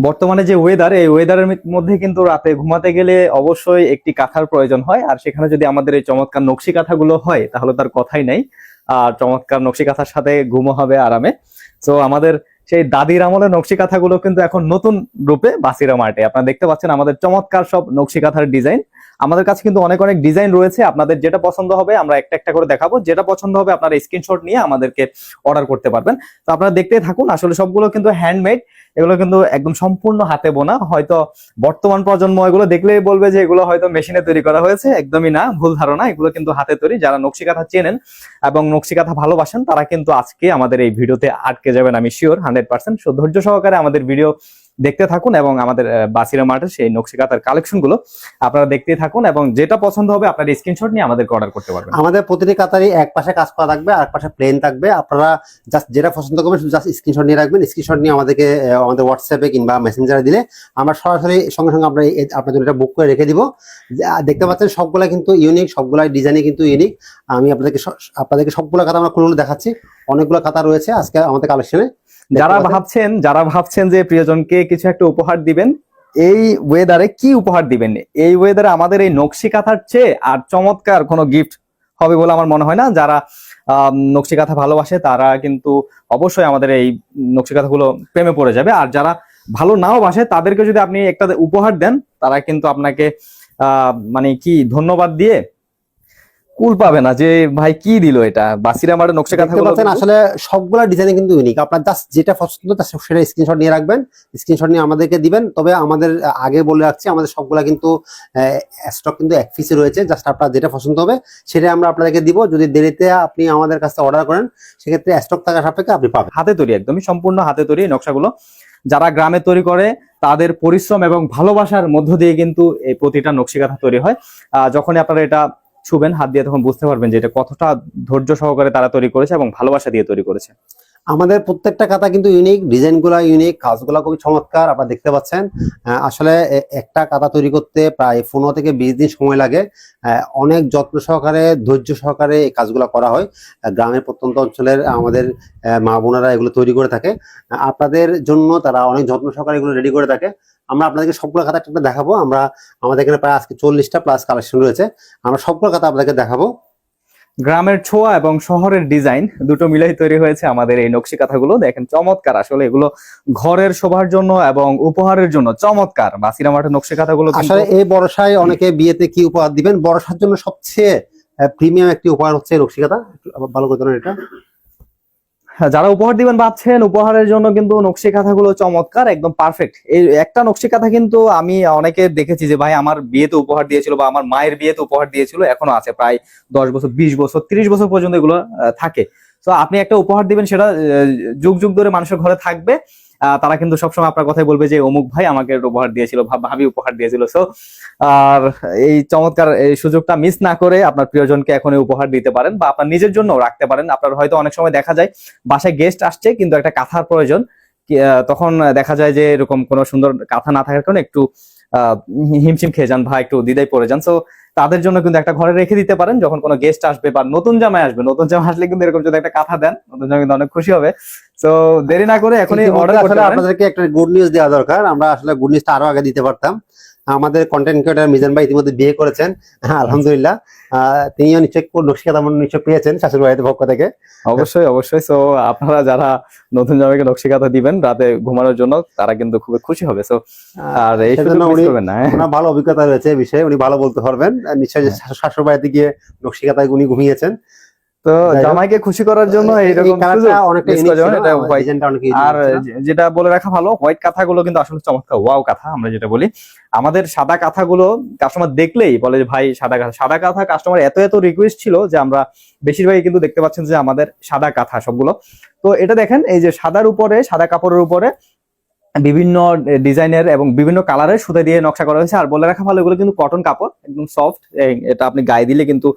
বর্তমানে যে ওয়েদার, এই ওয়েদারের মধ্যে কিন্তু রাতে ঘুমাতে গেলে অবশ্যই একটি কাঁথার প্রয়োজন হয়, আর সেখানে যদি আমাদের এই চমৎকার নকশি কাঁথাগুলো হয় তাহলে তার কথাই নাই। আর চমৎকার নকশি কাঁথার সাথে ঘুমো হবে আরামে। তো আমাদের সেই দাদির আমলের নকশি কাঁথাগুলো কিন্তু এখন নতুন রূপে বাসিরা মার্টে আপনারা দেখতে পাচ্ছেন আমাদের চমৎকার সব নকশি কাঁথার ডিজাইন। আমাদের কাছে কিন্তু অনেক অনেক ডিজাইন রয়েছে, আপনাদের যেটা পছন্দ হবে আমরা একটা একটা করে দেখাবো, যেটা পছন্দ হবে আপনারা স্ক্রিনশট নিয়ে আমাদেরকে অর্ডার করতে পারবেন। তো আপনারা দেখতেই থাকুন, আসলে সবগুলো কিন্তু হ্যান্ডমেড, এগুলো কিন্তু একদম সম্পূর্ণ হাতে বোনা। হয়তো বর্তমান প্রজন্ম এগুলো দেখলেই বলবে যে এগুলো হয়তো মেশিনে তৈরি করা হয়েছে, একদমই না, ভুল ধারণা। এগুলো কিন্তু হাতে তৈরি। যারা নকশি কাঁথা চেনেন এবং নকশি কাঁথা ভালোবাসেন তারা কিন্তু আজকে আমাদের এই ভিডিওতে আটকে যাবেন, আমি শিওর 100%। ধৈর্য সহকারে আমাদের ভিডিও দেখতে থাকুন এবং আমাদের বাসিরা মার্টের সেই নকশি কাঁথার কালেকশন গুলো আপনারা দেখতে থাকুন, এবং যেটা পছন্দ হবে আপনারা স্ক্রিনশট নিয়ে আমাদেরকে অর্ডার করতে পারবেন। আমাদের প্রতিটি কাতারই এক পাশে কাজ করা থাকবে আর এক পাশে প্লেন থাকবে। আপনারা জাস্ট যেটা পছন্দ করবেন শুধু জাস্ট স্ক্রিনশট নিয়ে রাখবেন। স্ক্রিনশট নিয়ে আমাদেরকে আমাদের হোয়াটসঅ্যাপে কিংবা মেসেঞ্জারে দিলে আমরা সরাসরি সঙ্গে সঙ্গে আমরা আপনার জন্য এটা বুক করে রেখে দিব। দেখতে পাচ্ছেন সবগুলা কিন্তু ইউনিক, সবগুলা ডিজাইনে কিন্তু ইউনিক। আমি আপনাদেরকে সবগুলা খাতা আমরা খুলে দেখাচ্ছি। অনেকগুলো খাতা রয়েছে আজকে আমাদের কালেকশনে। যারা ভাবছেন যে প্রিয়জনকে কিছু একটা উপহার দিবেন, এই ওয়েদারে কি উপহার দিবেন? এই ওয়েদারে আমাদের এই নকশি কাঁথার চেয়ে আর চমৎকার কোনো গিফট হবে বলে আমার মনে হয় না। যারা নকশি কাঁথা ভালোবাসে তারা কিন্তু অবশ্যই আমাদের এই নকশি কাঁথাগুলো প্রেমে পড়ে যাবে। আর যারা ভালো নাও বাসে তাদেরকে যদি আপনি একটা উপহার দেন, তারা কিন্তু আপনাকে মানে কি ধন্যবাদ দিয়ে কুল পাবে না যে ভাই কি দিল এটা। বাসিরা মার্টের নকশি কাঁথাগুলো আসলে সবগুলা ডিজাইন কিন্তু ইউনিক। আপনার জাস্ট যেটা পছন্দ সেটা স্ক্রিনশট নিয়ে রাখবেন, স্ক্রিনশট নিয়ে আমাদেরকে দিবেন। তবে আমাদের আগে বলে রাখছি আমাদের সবগুলা কিন্তু স্টক কিন্তু এক পিসে রয়েছে। জাস্ট আপনার যেটা পছন্দ হবে সেটা আমরা আপনাদেরকে দিব। যদি দেরিতে আপনি আমাদের কাছে অর্ডার করেন সেক্ষেত্রে স্টক থাকা সাপেক্ষে আপনি পাবেন। হাতে তৈরি, একদমই সম্পূর্ণ হাতে তৈরি নকশাগুলো। যারা গ্রামে তৈরি করে তাদের পরিশ্রম এবং ভালোবাসার মধ্য দিয়ে কিন্তু এই প্রতিটা নকশি কাঁথা তৈরি হয়। যখনই আপনারা এটা ছুবেন হাত দিয়ে তখন বুঝতে পারবেন যে এটা কতটা ধৈর্য সহকারে তারা তৈরি করেছে এবং ভালোবাসা দিয়ে তৈরি করেছে। আমাদের প্রত্যেকটা কাঁথা কিন্তু ইউনিক, ডিজাইনগুলো ইউনিক, কাজগুলো খুবই চমৎকার। আপনারা দেখতে পাচ্ছেন আসলে একটা কাঁথা তৈরি করতে প্রায় 15 থেকে 20 দিন সময় লাগে। অনেক যত্ন সহকারে, ধৈর্য সহকারে এই কাজগুলো করা হয়। গ্রামের প্রত্যন্ত অঞ্চলের আমাদের মা বোনেরা এগুলো তৈরি করে থাকে। আপনাদের জন্য তারা অনেক যত্ন সহকারে এগুলো রেডি করে থাকে। আমরা আপনাদেরকে সবগুলো খাতা একটা দেখাবো। আমাদের এখানে প্রায় আজকে 40টা প্লাস কালেকশন রয়েছে। আমরা সবগুলো খাতা আপনাদেরকে দেখাবো। গ্রামের ছোঁয়া এবং শহরের ডিজাইন দুটো মিলাই তৈরি হয়েছে আমাদের এই নকশি কাঁথাগুলো। দেখেন চমৎকার, আসলে এগুলো ঘরের শোভার জন্য এবং উপহারের জন্য চমৎকার। বাসিরা মার্টের নকশি কাঁথাগুলো আসলে এই বর্ষায় অনেকে বিয়েতে কি উপহার দিবেন, বর্ষার জন্য সবচেয়ে প্রিমিয়াম একটি উপহার হচ্ছে নকশি কাঁথা। ভালো করে ধরেন এটা। যারা উপহার দিবেন ভাবছেন, উপহারের জন্য কিন্তু নকশি কাঁথাগুলো চমৎকার, একদম পারফেক্ট। এই একটা নকশি কাঁথা কিন্তু আমি অনেকে দেখেছি যে ভাই আমার বিয়েতে উপহার দিয়েছিল বা আমার মায়ের বিয়েতে উপহার দিয়েছিল, এখনো আছে প্রায় 10 বছর, 20 বছর, 30 বছর পর্যন্ত এগুলো থাকে। তো আপনি একটা উপহার দিবেন, সেটা যুগ যুগ ধরে মানুষের ঘরে থাকবে। তারা কিন্তু সবসময় আপনার কথাই বলবে যে অমুক ভাই আমাকে উপহার দিয়েছিল, ভাবি উপহার দিয়েছিল। সো আর এই চমৎকার এই সুযোগটা মিস না করে আপনার প্রিয়জনকে এখন উপহার দিতে পারেন বা আপনার নিজের জন্য রাখতে পারেন। আপনার হয়তো অনেক সময় দেখা যায় বাসায় গেস্ট আসছে কিন্তু একটা কাঁথার প্রয়োজন, তখন দেখা যায় যে এরকম কোনো সুন্দর কাঁথা না থাকার কারণে একটু হিমশিম খেয়ে যান বা একটু দ্বিধায় পড়ে যান। সো তাদের জন্য কিন্তু একটা ঘরে রেখে দিতে পারেন। যখন কোনো গেস্ট আসবে বা নতুন জামাই আসবে, নতুন জামাই আসলে কিন্তু এরকম যদি একটা কাঁথা দেন, নতুন জামাই কিন্তু অনেক খুশি হবে। তো দেরি না করে এখনই অর্ডার করতে পারেন। আপনাদেরকে একটা গুড নিউজ দেওয়া দরকার। আমরা আসলে গুড নিউজটা আরো আগে দিতে পারতাম। আমাদের কন্টেন্ট ক্রিয়েটর মিজান ভাই ইতিমধ্যে বিয়ে করেছেন, হ্যাঁ আলহামদুলিল্লাহ। তিনিও নিশ্চয় নকশি কাঁথা নিশ্চয় পেয়েছেন শ্বশুর বাড়িতে পক্ষ থেকে। অবশ্যই অবশ্যই। তো আপনারা যারা নতুন জামাইকে নকশি কাঁথা দিবেন রাতে ঘুমানোর জন্য, তারা কিন্তু খুবই খুশি হবে। তো আর এই সুযোগ মিস করবেন না। ওনার ভালো অভিজ্ঞতা রয়েছে এই বিষয়ে, উনি ভালো বলতে পারবেন। নিশ্চয়ই শ্বশুর বাড়িতে গিয়ে নকশি কাঁথায় উনি ঘুমিয়েছেন। তো জামাইকে খুশি করার জন্য এইরকম আর যেটা বলে রাখা ভালো, হোয়াইট কাঁথাগুলো কিন্তু আসলে চমৎকার, ওয়াও কাঁথা আমরা যেটা বলি। আমাদের সাদা কাঁথাগুলো কাস্টমার দেখলেই বলে যে ভাই সাদা কাঁথা কাস্টমার এত রিকোয়েস্ট ছিল যে আমরা বেশিরভাগই কিন্তু দেখতে পাচ্ছেন যে আমাদের সাদা কাঁথা সবগুলো। তো এটা দেখেন, এই যে সাদার উপরে, সাদা কাপড়ের উপরে বিভিন্ন ডিজাইনের এবং বিভিন্ন কালারের সুতা দিয়ে নকশা করা হয়েছে। আর বলে রাখা ভালো, এগুলো কিন্তু কটন কাপড়, একদম সফট। এটা আপনি গায়ে দিলে কিন্তু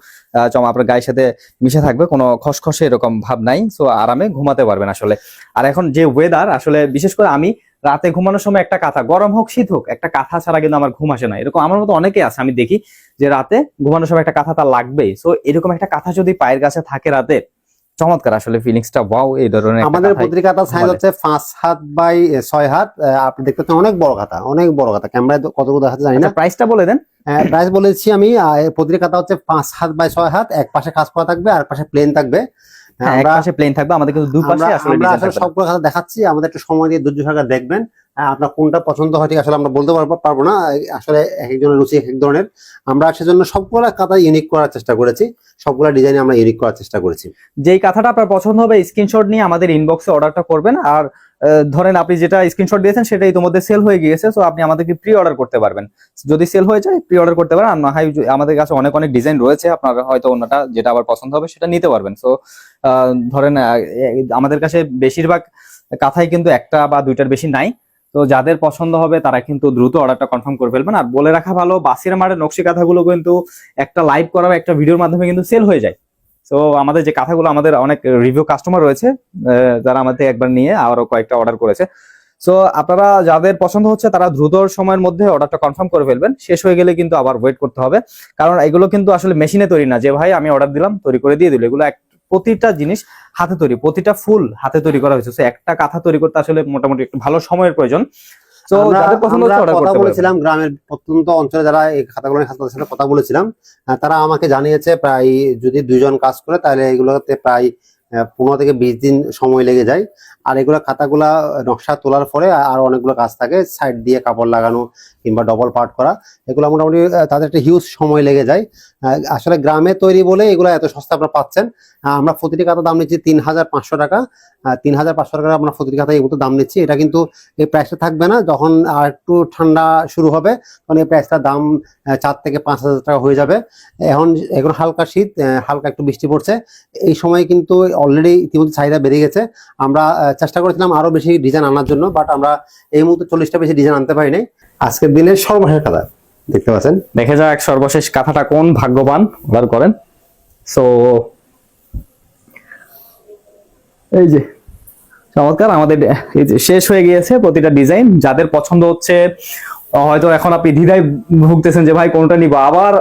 আপনার গায়ের সাথে মিশে থাকবে, কোনো খসখসে এরকম ভাব নাই। সো আরামে ঘুমাতে পারবেন আসলে। আর এখন যে ওয়েদার, আসলে বিশেষ করে আমি রাতে ঘুমানোর সময় একটা কাঁথা, গরম হোক শীত হোক, একটা কাঁথা ছাড়া কিন্তু আমার ঘুম আসে না। এরকম আমার মতো অনেকেই আছে, আমি দেখি যে রাতে ঘুমানোর সময় একটা কাঁথা তার লাগবেই। সো এরকম একটা কাঁথা যদি পায়ের কাছে থাকে রাতে, চমৎকার আসলে ফিলিংসটা, ওয়াও। এই ধরনের একটা আমাদের কাঁথাই প্রতিটি কাতার সাইজ বলে। হচ্ছে 5 হাত বাই 6 হাত। আপনি দেখতে পাচ্ছেন অনেক বড় কাতা, অনেক বড় কাতা। ক্যামেরায় কতটুকু দেখাচ্ছে জানি না। আচ্ছা, প্রাইসটা বলে দেন। প্রাইস বলেছি আমি, প্রতিটি কাতা হচ্ছে 5 হাত বাই 6 হাত। এক পাশে কাজ করা থাকবে আর এক পাশে প্লেন থাকবে। হ্যাঁ, এক পাশে প্লেন থাকবে, আমাদের কিন্তু দুই পাশে আসলে আমরা ডিজাইন আসলে থাকবে। সবগুলো খাতা দেখাচ্ছি, আমাদের একটু সময় দিয়ে ধৈর্য সহকারে দেখবেন। আপনার কোনটা পছন্দ হয় ঠিক আসলে আমরা বলতে পারবো না, আসলে এক একজনের রুচি এক এক ধরনের। আমরা সেজন্য সবগুলা কাতা ইউনিক করার চেষ্টা করেছি, সবগুলা ডিজাইন আমরা ইউনিক করার চেষ্টা করেছি। যেই কাঁথাটা আপনার পছন্দ হবে স্ক্রিনশট নিয়ে আমাদের ইনবক্সে অর্ডারটা করবেন। আর ধরেন আপনি যেটা স্ক্রিনশট দিয়েছেন সেটা ইতিমধ্যে সেল হয়ে গিয়েছে, তো আপনি আমাদেরকে প্রি অর্ডার করতে পারবেন। যদি সেল হয়ে যায় প্রি অর্ডার করতে পারেন, আর না হয় আমাদের কাছে অনেক অনেক ডিজাইন রয়েছে, আপনার হয়তো অন্যটা যেটা আবার পছন্দ হবে সেটা নিতে পারবেন। তো ধরেন আমাদের কাছে বেশিরভাগ কাঁথাই কিন্তু একটা বা দুইটার বেশি নাই। তো যাদের পছন্দ হবে তারা কিন্তু দ্রুত অর্ডারটা কনফার্ম করে ফেলবেন। আর বলে রাখা ভালো, বাসির মাঠের নকশি কাঁথাগুলো কিন্তু একটা লাইভ করা বা একটা ভিডিওর মাধ্যমে কিন্তু সেল হয়ে যায়। তো আমাদের যে কাঁথাগুলো, আমাদের অনেক রিভিউ কাস্টমার রয়েছে যারা আমাদের একবার নিয়ে আরো কয়েকটা অর্ডার করেছে। সো আপনারা যাদের পছন্দ হচ্ছে তারা দ্রুত সময়ের মধ্যে অর্ডারটা কনফার্ম করে ফেলবেন, শেষ হয়ে গেলে কিন্তু আবার ওয়েট করতে হবে। কারণ এগুলো কিন্তু আসলে মেশিনে তৈরি না যে ভাই আমি অর্ডার দিলাম তৈরি করে দিয়ে দিল। এগুলো প্রতিটা জিনিস হাতে তৈরি, প্রতিটা ফুল হাতে তৈরি করা হয়েছে। So, একটা কাঁথা তৈরি করতে আসলে মোটামুটি একটু ভালো সময়ের প্রয়োজন। তো যাদের পছন্দ হচ্ছে অর্ডার করতে পারবেন। বলেছিলাম গ্রামের প্রত্যন্ত অঞ্চলে যারা এই খাতাগুলো খাতার সাথে কথা বলেছিলাম, তারা আমাকে জানিয়েছে প্রায় যদি 2 জন কাজ করে তাহলে এগুলোতে প্রায় 15 থেকে 20 দিন সময় লেগে যায়। আর এগুলো খাতাগুলা নকশা তোলার পরে আর অনেকগুলো কাজ থাকে, সাইড দিয়ে কাপড় লাগানো কিংবা ডবল পার্ট করা, এগুলো মোটামুটি তাদের একটা হিউজ সময় লেগে যায়। আসলে গ্রামে তৈরি বলে এগুলো এত সস্তা আপনারা পাচ্ছেন। আমরা প্রতিটি খাতার দাম নিচ্ছি 3500 টাকা। 3500 টাকা আমরা প্রতিটি খাতায় এই মতো দাম নিচ্ছি। এটা কিন্তু এই প্রাইসটা থাকবে না, যখন আর একটু ঠান্ডা শুরু হবে তখন এই প্রাইসটার দাম 4 থেকে 5000 টাকা হয়ে যাবে। এখন হালকা শীত, হালকা একটু বৃষ্টি পড়ছে, এই সময় কিন্তু অলরেডি ইতিমধ্যে চাহিদা বেড়ে গেছে। আমরা চেষ্টা করেছিলাম আরো বেশি ডিজাইন আনার জন্য, বাট আমরা এই মুহূর্তে 40টা বেশি ডিজাইন আনতে পারি নাই। আজকের দিনের সর্বশেষ খাতা দেখতে পাচ্ছেন। দেখে যাক সর্বশেষ কাঁথাটা কোন ভাগ্যবান অর্ডার করেন। সো এই যে চমৎকার, আমাদের এই যে শেষ হয়ে গিয়েছে প্রতিটা ডিজাইন। যাদের পছন্দ হচ্ছে হয়তো এখন আপনি দ্বিধায় ভুগতেছেন যে ভাই কোনটা নিব, আবার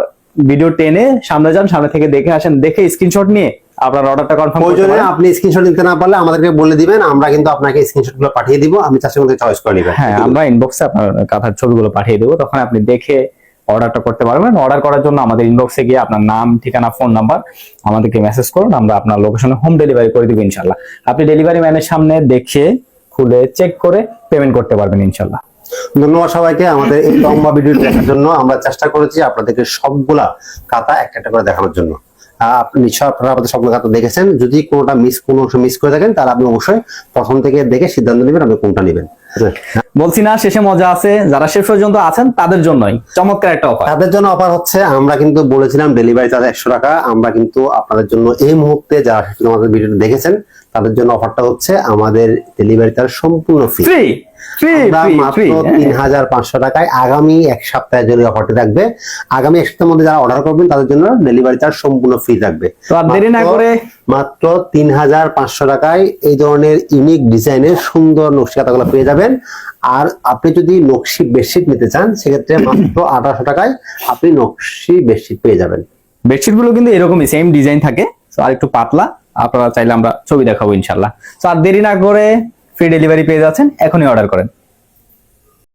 ভিডিও টেনে সামনে যান, সামনে থেকে দেখে আসেন, দেখে স্ক্রিনশট নিয়ে আপনার অর্ডারটা কনফার্ম করতে প্রয়োজনে পারেন। আপনি স্ক্রিনশট নিতে না পারলে আমাদেরকে বলে দিবেন, আমরা কিন্তু আপনাকে স্ক্রিনশট গুলো পাঠিয়ে দিব, আমি চাষের মধ্যে চয়েস করে নিবেন। হ্যাঁ, আমরা ইনবক্সে আপনার কাঁথার ছবিগুলো পাঠিয়ে দেবো, তখন আপনি দেখে অর্ডারটা করতে পারবেন। অর্ডার করার জন্য আমাদের ইনবক্সে গিয়ে আপনার নাম, ঠিকানা, ফোন নাম্বার আমাদেরকে মেসেজ করুন, আমরা আপনার লোকেশনে হোম ডেলিভারি করে দিব ইনশাল্লাহ। আপনি ডেলিভারি ম্যানের সামনে দেখে খুলে চেক করে পেমেন্ট করতে পারবেন ইনশাল্লাহ। ধন্যবাদ সবাইকে আমাদের এই লম্বা ভিডিও দেখার জন্য। আমরা চেষ্টা করেছি আপনাদেরকে সবগুলা কাতা একটা একটা করে দেখানোর জন্য। আপনি নিশ্চয় আপনারা আমাদের সবগুলো কাতা দেখেছেন। যদি কোনোটা কোনো অংশ মিস করে থাকেন তাহলে আপনি অবশ্যই প্রথম থেকে দেখে সিদ্ধান্ত নেবেন আপনি কোনটা নেবেন। বলছি না শেষে মজা আছে, যারা শেষ পর্যন্ত আছেন তাদের জন্যই চমৎকার একটা অফার। তাদের জন্য অফার হচ্ছে, আমরা কিন্তু বলেছিলাম ডেলিভারি চার্জ 100 টাকা। আমরা কিন্তু আপনাদের জন্য এই মুহূর্তে যারা আমাদের ভিডিওটা দেখেছেন তাদের জন্য অফারটা হচ্ছে আমাদের ডেলিভারি চার্জ সম্পূর্ণ ফ্রি। মাত্র 3500 টাকায় আগামী এক সপ্তাহের জন্য অফারটি থাকবে। আগামী এক সপ্তাহের মধ্যে যারা অর্ডার করবেন তাদের জন্য ডেলিভারি চার্জ সম্পূর্ণ ফ্রি থাকবে। তো আর দেরি না করে মাত্র 3500 টাকায় এই ধরনের ইউনিক ডিজাইনের সুন্দর নকশি কাঁথাগুলো পেয়ে যাবেন। আর আপনি যদি নকশি বেডশিট নিতে চান সেক্ষেত্রে মাত্র 1800 টাকায় আপনি নকশি বেডশিট পেয়ে যাবেন। বেডশিট গুলো কিন্তু এরকমই সেম ডিজাইন থাকে, আর একটু পাতলা। আপনারা চাইলে আমরা ছবি দেখাবো ইনশাল্লাহ। তো আর দেরি না করে ফ্রি ডেলিভারি পেয়ে যাচ্ছেন, এখনই অর্ডার করেন।